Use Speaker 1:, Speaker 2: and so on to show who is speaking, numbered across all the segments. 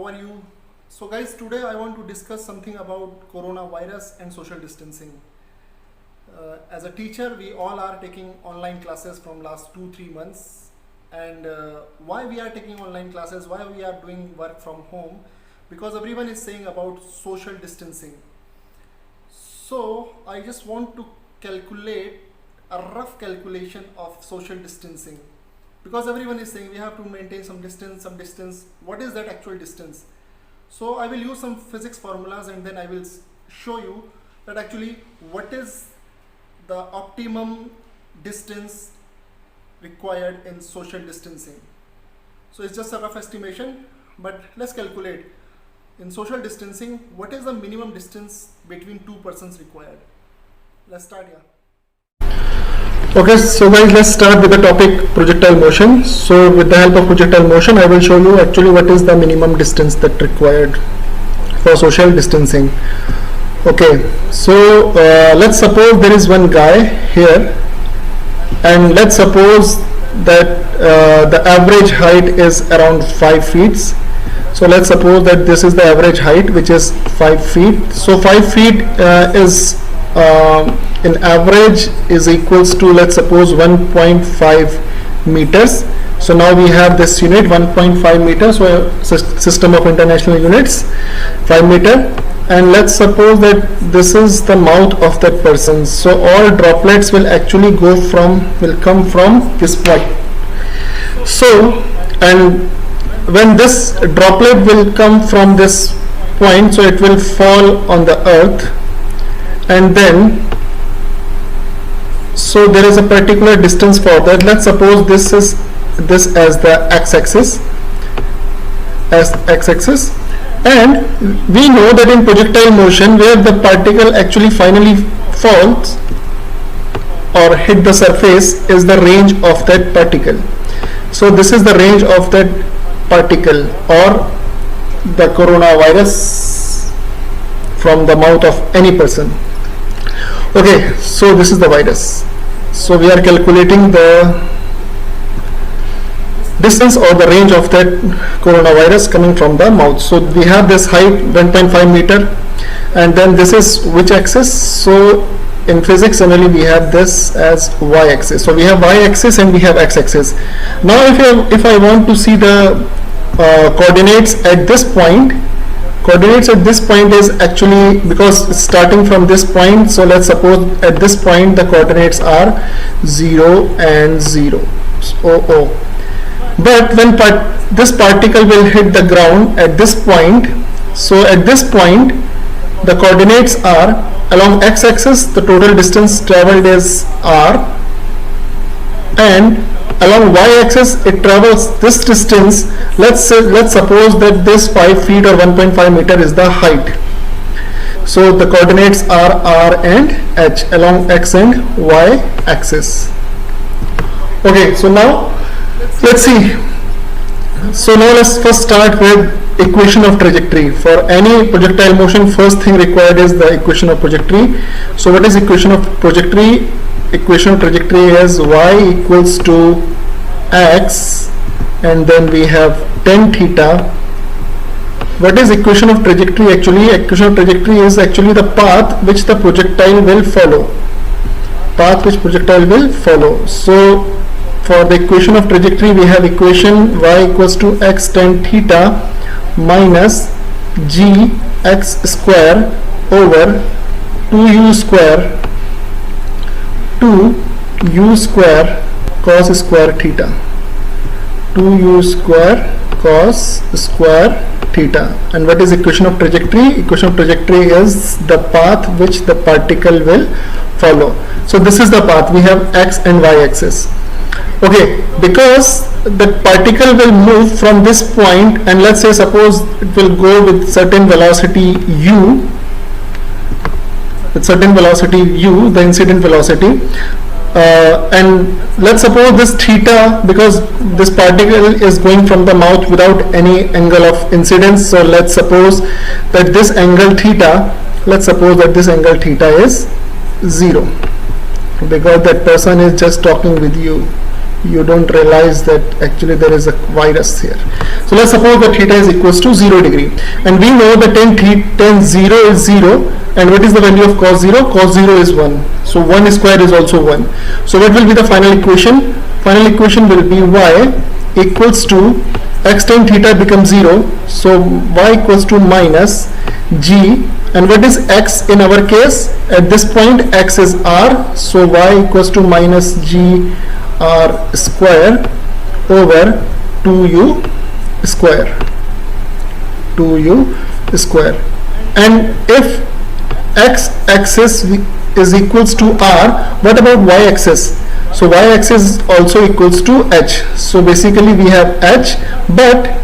Speaker 1: how are you? So guys, today I want to discuss something about coronavirus and social distancing. As a teacher, we all are taking online classes from last 2-3 months. And why we are taking online classes, why we are doing work from home? Because everyone is saying about social distancing. So I just want to calculate a rough calculation of social distancing, because everyone is saying we have to maintain some distance. What is that actual distance? So I will use some physics formulas and then I will show you that actually what is the optimum distance required in social distancing. So it's just a rough estimation, but let's calculate. In social distancing, what is the minimum distance between two persons required? Let's start here. Okay, so guys, let's start with the topic projectile motion. So with the help of projectile motion, I will show you actually what is the minimum distance that required for social distancing. Okay, so let's suppose there is one guy here, and let's suppose that the average height is around 5 feet. So let's suppose that this is the average height, which is 5 feet. So 5 feet is in average is equals to, let's suppose, 1.5 meters. So now we have this unit 1.5 meters, so a system of international units, 5 meter. And let's suppose that this is the mouth of that person. So all droplets will actually come from this point. So, and when this droplet will come from this point, so it will fall on the earth, and then so there is a particular distance for that. Let's suppose this is as the x-axis, and we know that in projectile motion, where the particle actually finally falls or hit the surface is the range of that particle. So this is the range of that particle or the coronavirus from the mouth of any person. Okay, so this is the virus. So we are calculating the distance or the range of that coronavirus coming from the mouth. So we have this height 1.5 meter, and then this is which axis? So in physics generally we have this as y-axis. So we have y-axis and we have x-axis. Now if I want to see the coordinates at this point, coordinates at this point is actually, because it's starting from this point, so let's suppose at this point the coordinates are 0 and 0. But when this particle will hit the ground at this point, so at this point the coordinates are along x-axis, the total distance traveled is r, and along y-axis it travels this distance. Let's suppose that this 5 feet or 1.5 meter is the height. So the coordinates are r and h along x and y axis. Okay, so now let's see. So now let's first start with equation of trajectory. For any projectile motion, first thing required is the equation of trajectory. So what is equation of trajectory? Equation of trajectory is y equals to x, and then we have tan theta. What is equation of trajectory actually? Equation of trajectory is actually the path which the projectile will follow. So for the equation of trajectory, we have equation y equals to x tan theta minus g x square over 2u square cos square theta. 2u square cos square theta. And what is equation of trajectory? Equation of trajectory is the path which the particle will follow. So this is the path. We have x and y axis. Okay, because the particle will move from this point, and let's say suppose it will go with certain velocity u, the incident velocity, and let's suppose this theta, because this particle is going from the mouth without any angle of incidence, so let's suppose that this angle theta is 0, because that person is just talking with you. you don't realize that actually there is a virus here. So let's suppose that theta is equals to 0 degree, and we know that tan 0 is 0, and what is the value of cos 0? Cos 0 is 1, so 1 square is also 1. So what will be the final equation? Final equation will be y equals to x tan theta becomes 0, so y equals to minus g, and what is x in our case? At this point x is r, so y equals to minus g r square over 2u square, 2u square. And if x axis is equals to r, what about y axis? So y axis also equals to h, so basically we have h but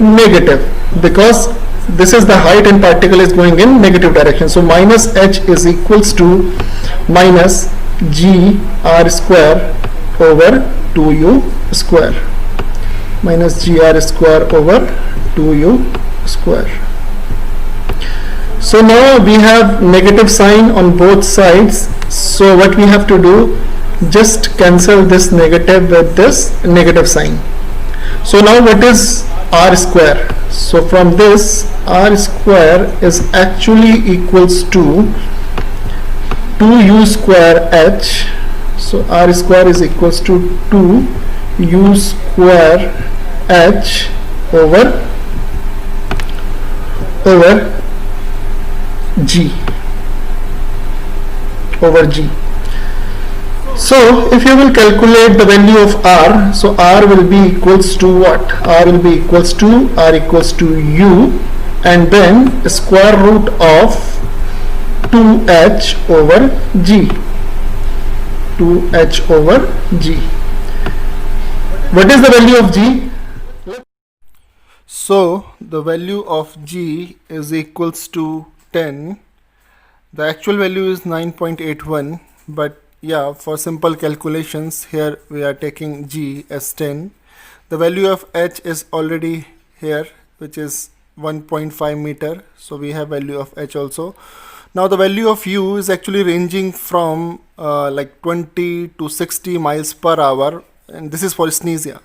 Speaker 1: negative, because this is the height and particle is going in negative direction. So minus h is equals to minus g r square over 2u square, minus gr square over 2u square. So now we have negative sign on both sides, so what we have to do, just cancel this negative with this negative sign. So now what is r square? So from this, r square is actually equals to 2u square h. So r square is equals to 2u square h over g, over g. So if you will calculate the value of r, so r will be equals to what? R will be equals to u, and then square root of 2h over g, 2h over g. What is the value of g? So the value of g is equals to 10. The actual value is 9.81, but yeah, for simple calculations here we are taking g as 10. The value of h is already here, which is 1.5 meter, so we have value of h also. Now the value of u is actually ranging from like 20 to 60 miles per hour, and this is for synesthesia.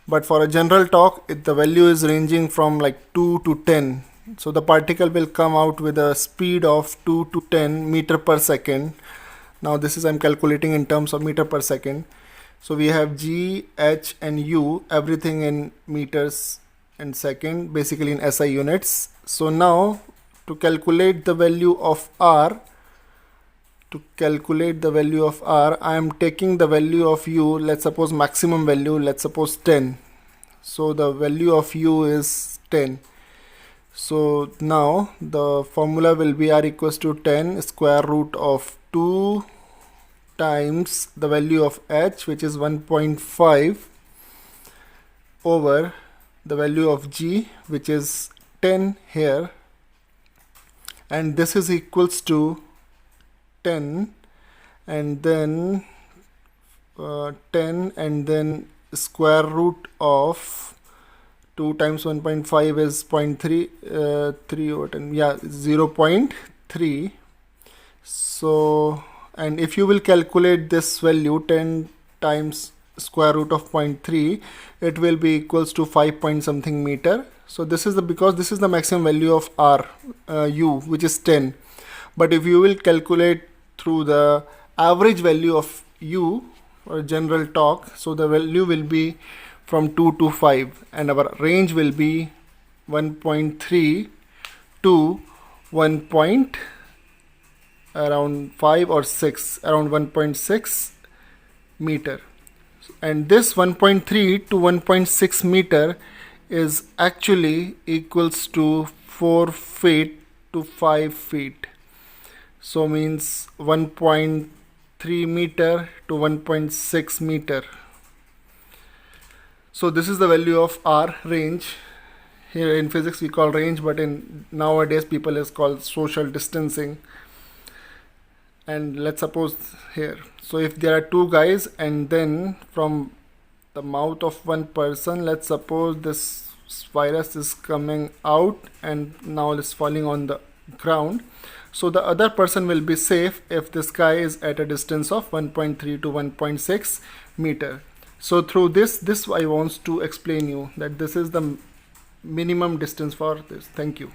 Speaker 1: But for a general talk, the value is ranging from like 2 to 10. So the particle will come out with a speed of 2 to 10 meter per second. Now this is I'm calculating in terms of meter per second. So we have g, h and u, everything in meters and second, basically in SI units. So now to calculate the value of r, I am taking the value of u, let's suppose maximum value, let's suppose 10. So the value of u is 10. So now the formula will be r equals to 10 square root of 2 times the value of h, which is 1.5, over the value of g, which is 10 here, and this is equals to 10, and then 10, and then square root of 2 times 1.5 is 0.3, 3 over 10, yeah, 0.3. So, and if you will calculate this value, 10 times square root of 0.3, it will be equals to 5 point something meter. So this is because this is the maximum value of r, u, which is 10. But if you will calculate through the average value of u, or general talk, so the value will be from 2 to 5, and our range will be 1.3 to 1. Around 5 or 6, around 1.6 meter. And this 1.3 to 1.6 meter is actually equals to 4 feet to 5 feet. So means 1.3 meter to 1.6 meter. So this is the value of r, range. Here in physics we call range, but in nowadays people is called social distancing. And let's suppose here, so if there are two guys, and then from the mouth of one person, let's suppose this virus is coming out and now it's falling on the ground. So the other person will be safe if this guy is at a distance of 1.3 to 1.6 meter. So through this I want to explain you that this is the minimum distance for this. Thank you.